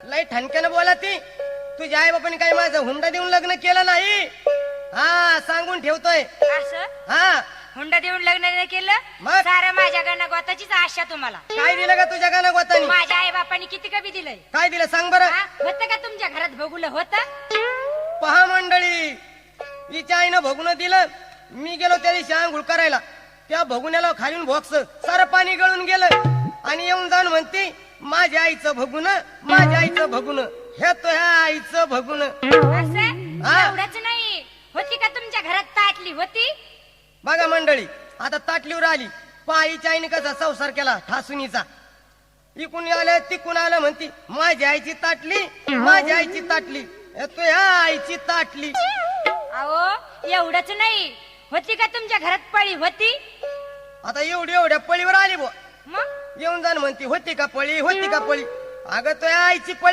लय ठणक्यानं बोला ती. तुझ्या आई बापाने काय माझं हुंडा देऊन लग्न केलं नाही. हा सांगून ठेवतोय. असं हा हुंडा देऊन लग्न नाही केलं. मग? सारं माझ्या गणा गोताचीच आशा तुम्हाला. काय दिलं का तुझ्या गाणं गोतानी? माझ्या आई बापाने किती कमी दिलंय. काय दिलं सांग बरं. होतं का तुमच्या घरात बघुलं होतं. पहा मंडळी, हिच्या आईनं भगुन दिलं. मी गेलो त्या दिवशी आंघोळ करायला, त्या भगुन्याला खालीन भोक्स सारं पाणी गळून गेलं आणि येऊन जाऊन म्हणते माझ्या आईचं भगुन, माझ्या आईचं भगुन. हे तो ह्या आईचं भगुन. असं हा. एवढंच नाही, होती का तुमच्या घरात ताटली होती. बघा मंडळी, आता ताटलीवर आली. पायीच्या आईने कसा संसार केला ठासुनीचा. इकून आलं तिकून आलं म्हणती माझ्या आईची ताटली, माझ्या आईची ताटली. हे तो ह्या आईची ताटली. अहो एवढंच नाही, होती का तुमच्या घरात पळी होती. आता एवढ्या पळीवर आली बुवा. मग येऊन जाण म्हणती होती का पळी, होती का पळी. अगं तो ह्या आईची पळी